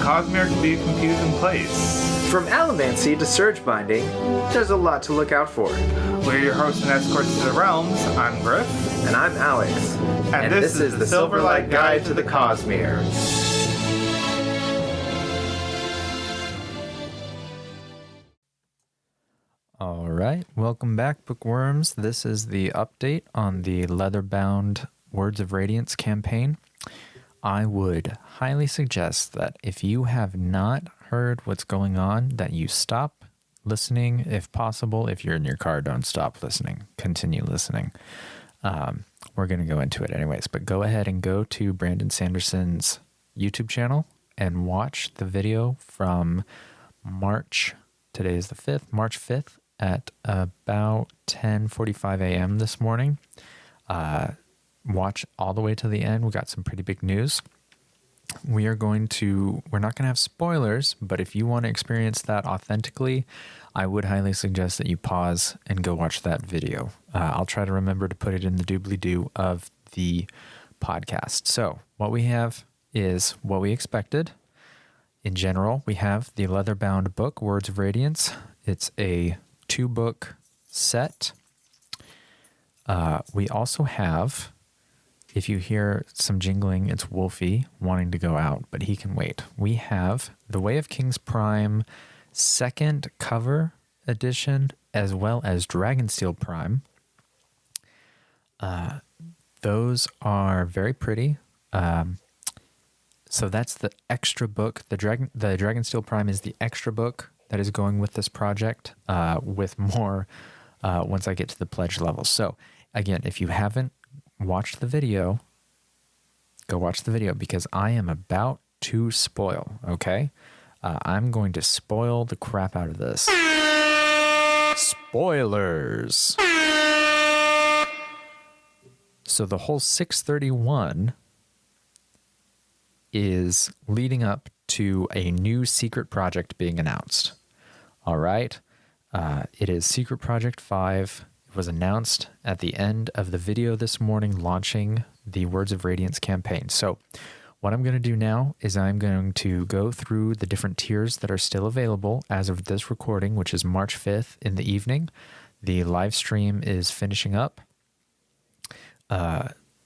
Cosmere can be a confusing place. From allomancy to surge binding, there's a lot to look out for. We're your hosts and escorts to the realms. I'm Griff. And I'm Alex. And this is the Silverlight Guide to the Cosmere. All right, welcome back, bookworms. This is the update on the Leatherbound Words of Radiance campaign. I would highly suggest that if you have not heard what's going on, that you stop listening if possible. If you're in your car, don't stop listening. Continue listening. We're going to go into it anyways, but go ahead and go to Brandon Sanderson's YouTube channel and watch the video from March 5th, at about 10:45 a.m. this morning. Watch all the way to the end. We got some pretty big news. We're not going to have spoilers, but if you want to experience that authentically, I would highly suggest that you pause and go watch that video. I'll try to remember to put it in the doobly-doo of the podcast. So what we have is what we expected. In general, we have the Leatherbound book, Words of Radiance. It's a 2-book set. We also have, if you hear some jingling, it's Wolfie wanting to go out, but he can wait. We have The Way of Kings Prime second cover edition, as well as Dragonsteel Prime. Those are very pretty. So that's the extra book. The Dragonsteel Prime is the extra book that is going with this project, with more once I get to the pledge level. So again, if you haven't watched the video, go watch the video because I am about to spoil, okay? I'm going to spoil the crap out of this. Spoilers! So the whole 631 is leading up to a new secret project being announced. All right. It is Secret Project 5. It was announced at the end of the video this morning launching the Words of Radiance campaign. So what I'm going to do now is I'm going to go through the different tiers that are still available as of this recording, which is March 5th in the evening. The live stream is finishing up.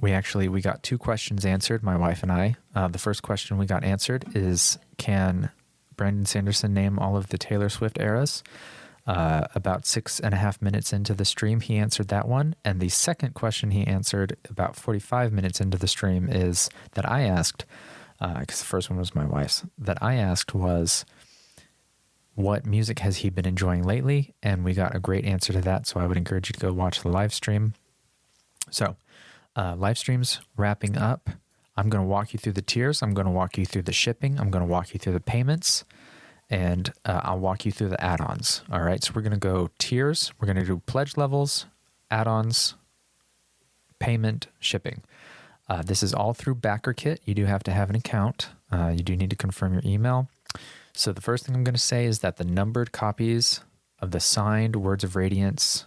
We got 2 questions answered, my wife and I. The first question we got answered is, can Brandon Sanderson name all of the Taylor Swift eras? About 6.5 minutes into the stream, he answered that one. And the second question he answered about 45 minutes into the stream is that I asked, because the first one was my wife's, that I asked was, what music has he been enjoying lately? And we got a great answer to that. So I would encourage you to go watch the live stream. So live stream's wrapping up. I'm going to walk you through the tiers. I'm going to walk you through the shipping. I'm going to walk you through the payments. And I'll walk you through the add-ons. All right, so we're going to go tiers. We're going to do pledge levels, add-ons, payment, shipping. This is all through Backerkit. You do have to have an account. You do need to confirm your email. So the first thing I'm going to say is that the numbered copies of the signed Words of Radiance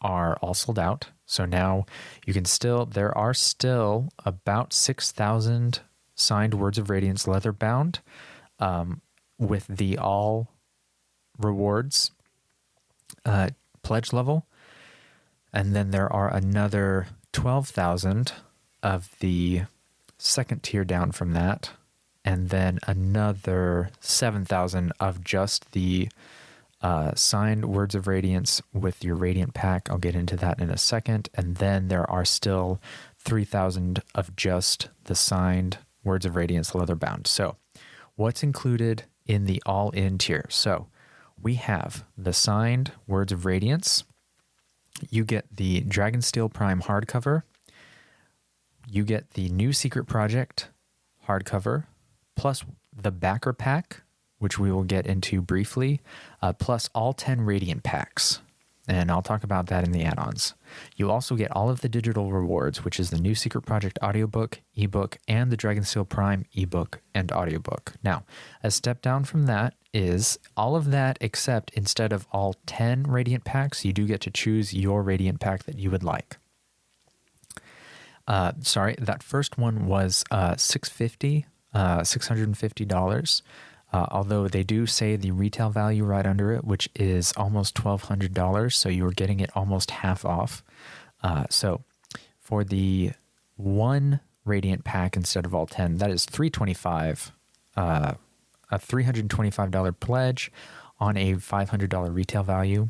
are all sold out. So now there are still about 6,000 signed Words of Radiance Leatherbound with the all rewards pledge level. And then there are another 12,000 of the second tier down from that. And then another 7,000 of just the signed Words of Radiance with your Radiant pack. I'll get into that in a second. And then there are still 3,000 of just the signed Words of Radiance Leatherbound. So what's included in the all-in tier? So we have the signed Words of Radiance. You get the Dragonsteel Prime hardcover. You get the new Secret Project hardcover, plus the backer pack, which we will get into briefly, plus all 10 Radiant packs. And I'll talk about that in the add-ons. You also get all of the digital rewards, which is the new Secret Project audiobook, ebook, and the Dragonsteel Prime ebook and audiobook. Now, a step down from that is all of that, except instead of all 10 Radiant packs, you do get to choose your Radiant pack that you would like. That first one was $650 $650. Although they do say the retail value right under it, which is almost $1,200, so you're getting it almost half off. So for the one Radiant pack instead of all 10, that is $325, a $325 pledge on a $500 retail value.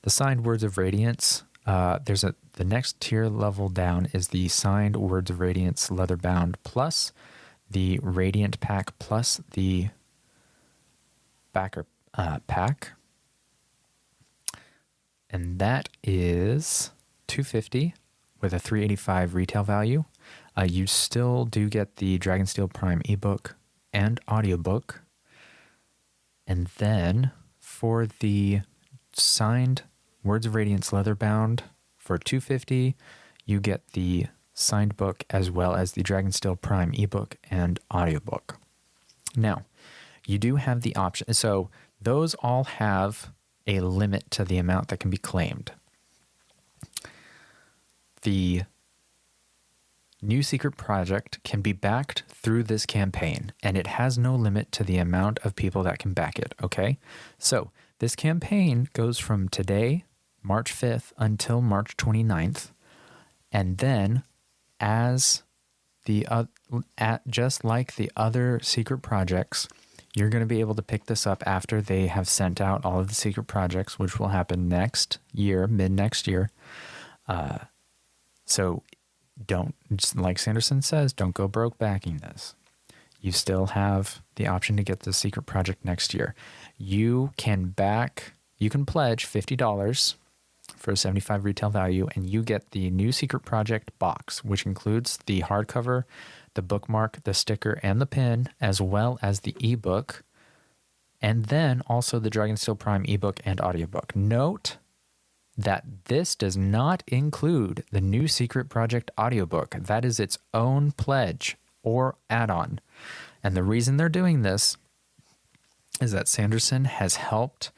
The signed Words of Radiance, the next tier level down is the signed Words of Radiance Leatherbound plus the Radiant pack plus the Backer pack, and that is $250 with a $385 retail value. You still do get the Dragonsteel Prime ebook and audiobook, and then for the signed Words of Radiance Leatherbound for $250, you get the signed book as well as the Dragonsteel Prime ebook and audiobook. Now, you do have the option. So those all have a limit to the amount that can be claimed. The new secret project can be backed through this campaign, and it has no limit to the amount of people that can back it, okay? So this campaign goes from today, March 5th, until March 29th, and then just like the other secret projects, you're going to be able to pick this up after they have sent out all of the secret projects, which will happen next year, mid-next year. So don't, just like Sanderson says, don't go broke backing this. You still have the option to get the secret project next year. You can pledge $50 for a $75 retail value, and you get the new secret project box, which includes the hardcover, the bookmark, the sticker, and the pin, as well as the ebook, and then also the Dragonsteel Prime ebook and audiobook. Note that this does not include the new secret project audiobook. That is its own pledge or add-on. And the reason they're doing this is that Sanderson has helped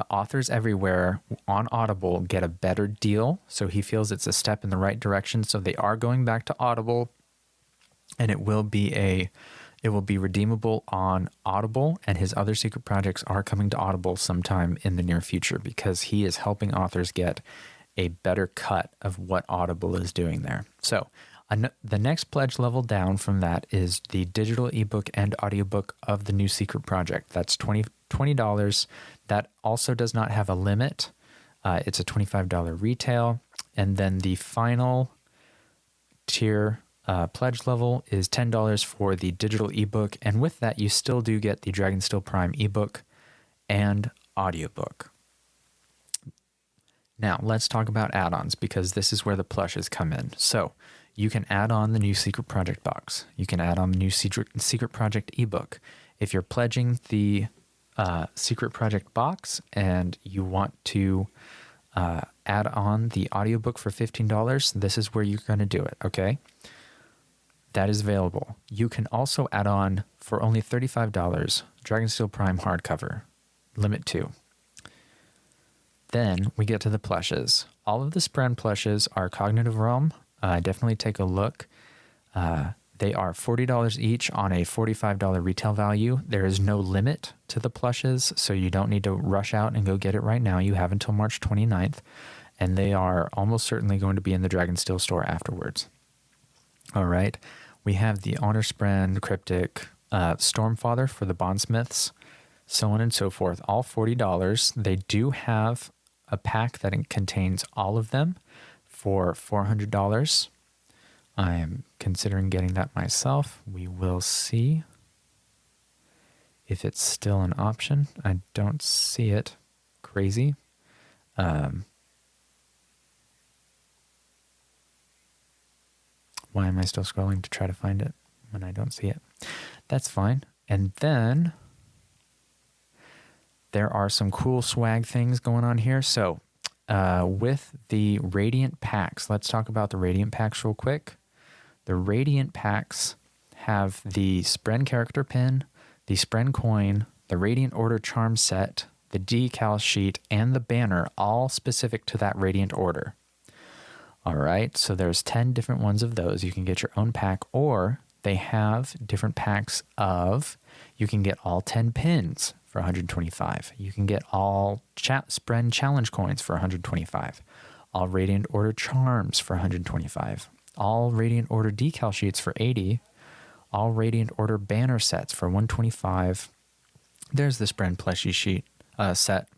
authors everywhere on Audible get a better deal. So he feels it's a step in the right direction. So they are going back to Audible, and it will be redeemable on Audible, and his other secret projects are coming to Audible sometime in the near future because he is helping authors get a better cut of what Audible is doing there. So the next pledge level down from that is the digital ebook and audiobook of the new secret project. That's $20. That also does not have a limit. It's a $25 retail. And then the final tier pledge level is $10 for the digital ebook. And with that, you still do get the Dragonsteel Prime ebook and audiobook. Now, let's talk about add-ons, because this is where the plushes come in. So you can add on the new secret project box. You can add on the new secret project ebook. If you're pledging the secret project box and you want to add on the audiobook for $15, this is where you're going to do it, okay? That is available. You can also add on for only $35 Dragonsteel Prime hardcover, limit 2. Then we get to the plushes. All of the Spren plushes are Cognitive Realm. Definitely take a look. They are $40 each on a $45 retail value. There is no limit to the plushes, so you don't need to rush out and go get it right now. You have until March 29th, and they are almost certainly going to be in the Dragonsteel store afterwards. All right. We have the Honor Spren Cryptic, Stormfather for the Bondsmiths, so on and so forth, all $40. They do have a pack that contains all of them for $400. I am considering getting that myself. We will see if it's still an option. I don't see it. Crazy. Why am I still scrolling to try to find it when I don't see it? That's fine. And then there are some cool swag things going on here. So with the Radiant packs, let's talk about the Radiant packs real quick. The Radiant packs have the Spren character pin, the Spren coin, the Radiant Order charm set, the decal sheet, and the banner, all specific to that Radiant Order. All right, so there's 10 different ones of those. You can get your own pack, or they have different packs of, you can get all 10 pins for 125. You can get all Spren challenge coins for 125. All Radiant Order charms for 125. All Radiant Order decal sheets for 80. All Radiant Order banner sets for 125. There's the Spren plushie set.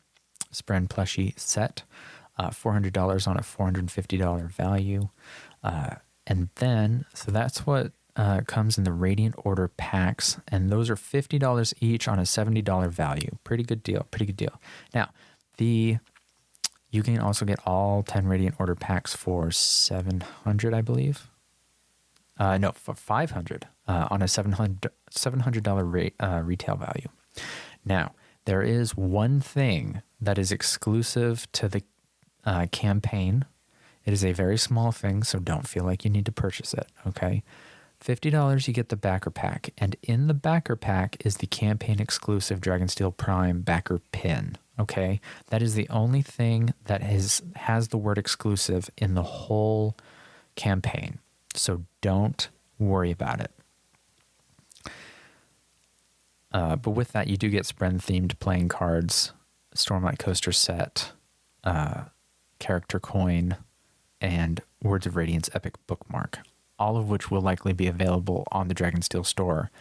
Spren plushie set. $400 on a $450 value. And then, so that's what comes in the Radiant Order packs. And those are $50 each on a $70 value. Pretty good deal. Pretty good deal. Now, you can also get all 10 Radiant Order packs for $700, I believe. No, for $500 on a $700 retail value. Now, there is one thing that is exclusive to the campaign. It is a very small thing, so don't feel like you need to purchase it, okay? $50, you get the backer pack, and in the backer pack is the campaign exclusive Dragonsteel Prime backer pin, okay? That is the only thing that has the word exclusive in the whole campaign, so don't worry about it. But with that, you do get Spren-themed playing cards, Stormlight Coaster set, character coin, and Words of Radiance Epic bookmark, all of which will likely be available on the Dragonsteel store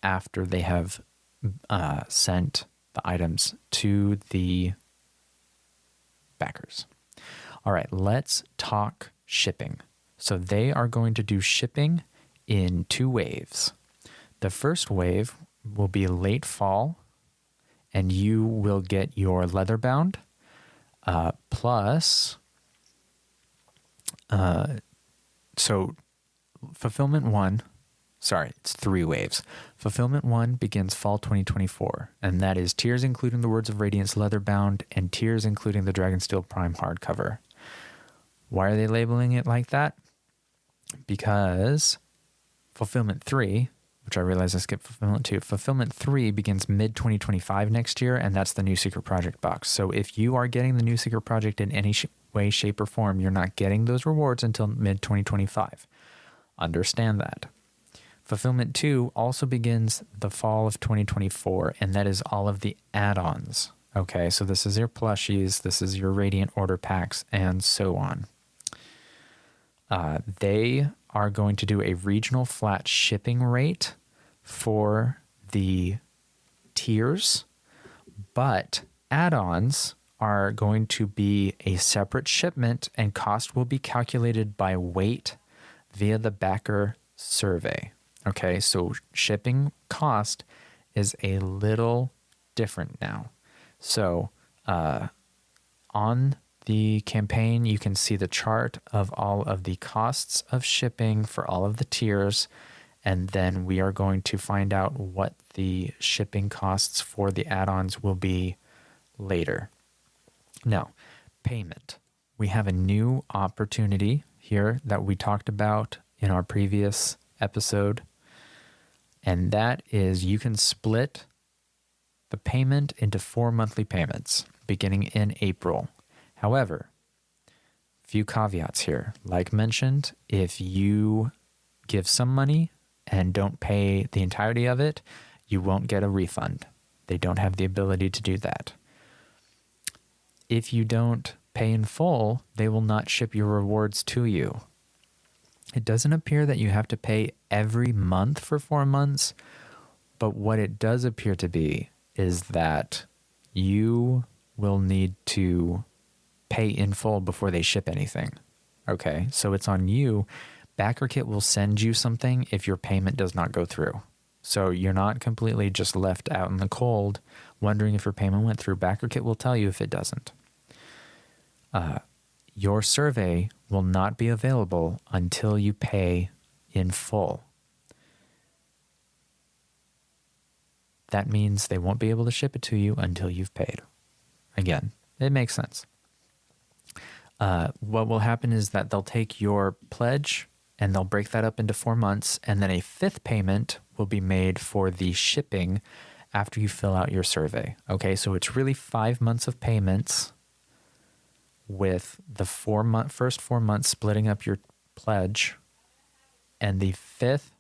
after they have sent the items to the backers. All right, let's talk shipping. So they are going to do shipping in 2 waves. The first wave will be late fall, and you will get your Leatherbound plus... So Fulfillment 1, sorry, it's 3 waves. Fulfillment 1 begins fall 2024, and that is tiers including the Words of Radiance Leatherbound and tiers including the Dragonsteel Prime hardcover. Why are they labeling it like that? Because Fulfillment 3, which I realize I skipped Fulfillment 2, Fulfillment 3 begins mid-2025 next year, and that's the new Secret Project box. So if you are getting the new Secret Project in any way, shape, or form, you're not getting those rewards until mid-2025. Understand that. Fulfillment 2 also begins the fall of 2024, and that is all of the add-ons. Okay, so this is your plushies, this is your Radiant Order packs, and so on. They are going to do a regional flat shipping rate for the tiers, but add-ons are going to be a separate shipment, and cost will be calculated by weight via the backer survey. Okay, so shipping cost is a little different now. So on the campaign, you can see the chart of all of the costs of shipping for all of the tiers, and then we are going to find out what the shipping costs for the add-ons will be later. Now, payment. We have a new opportunity here that we talked about in our previous episode, and that is you can split the payment into 4 monthly payments beginning in April. However, few caveats here. Like mentioned, if you give some money and don't pay the entirety of it, you won't get a refund. They don't have the ability to do that. If you don't pay in full, they will not ship your rewards to you. It doesn't appear that you have to pay every month for 4 months, but what it does appear to be is that you will need to pay in full before they ship anything. Okay, so it's on you. Backerkit will send you something if your payment does not go through. So you're not completely just left out in the cold wondering if your payment went through. Backerkit will tell you if it doesn't. Your survey will not be available until you pay in full. That means they won't be able to ship it to you until you've paid. Again, it makes sense. What will happen is that they'll take your pledge and they'll break that up into 4 months, and then a 5th payment will be made for the shipping after you fill out your survey. Okay, so it's really 5 months of payments, with the first 4 months splitting up your pledge, and the 5th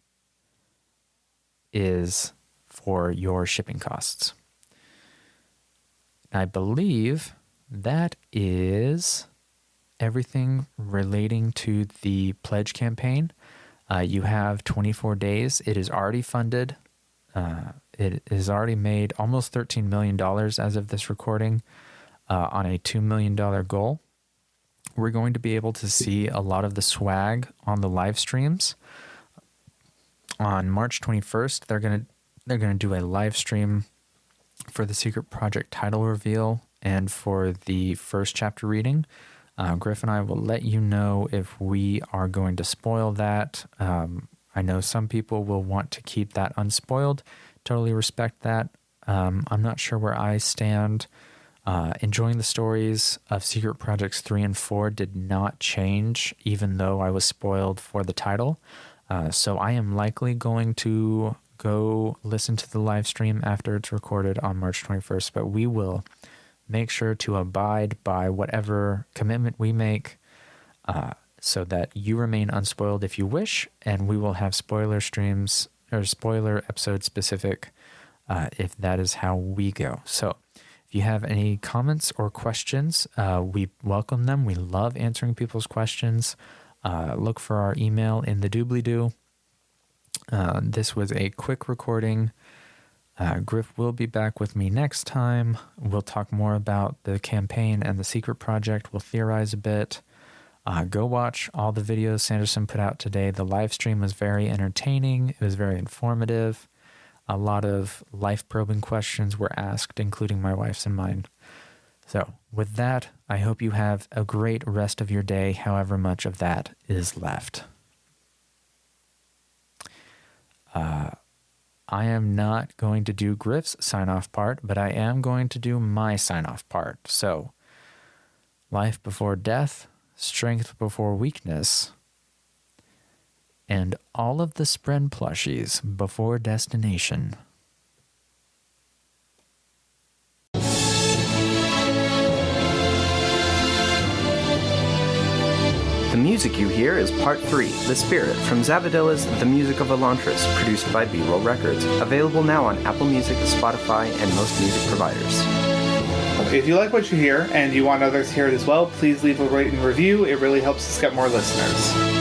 is for your shipping costs. I believe that is everything relating to the pledge campaign. You have 24 days. It is already funded. It has already made almost $13 million as of this recording on a $2 million goal. We're going to be able to see a lot of the swag on the live streams. On March 21st, they're gonna do a live stream for the Secret Project title reveal and for the first chapter reading. Griff and I will let you know if we are going to spoil that. I know some people will want to keep that unspoiled. Totally respect that. I'm not sure where I stand. Enjoying the stories of Secret Projects 3 and 4 did not change, even though I was spoiled for the title. So I am likely going to go listen to the live stream after it's recorded on March 21st, but we will make sure to abide by whatever commitment we make so that you remain unspoiled if you wish, and we will have spoiler streams or spoiler episode specific if that is how we go. So if you have any comments or questions, we welcome them. We love answering people's questions. Look for our email in the doobly-doo. This was a quick recording. Griff will be back with me next time. We'll talk more about the campaign and the Secret Project. We'll theorize a bit. Go watch all the videos Sanderson put out today. The live stream was very entertaining. It was very informative. A lot of life-probing questions were asked, including my wife's and mine. So with that, I hope you have a great rest of your day, however much of that is left. I am not going to do Griff's sign-off part, but I am going to do my sign-off part. So, life before death, strength before weakness, and all of the spread plushies before destination. The music you hear is Part 3, The Spirit, from Zavadilla's The Music of Elantris, produced by B-Roll Records. Available now on Apple Music, Spotify, and most music providers. If you like what you hear and you want others to hear it as well, please leave a rate and review. It really helps us get more listeners.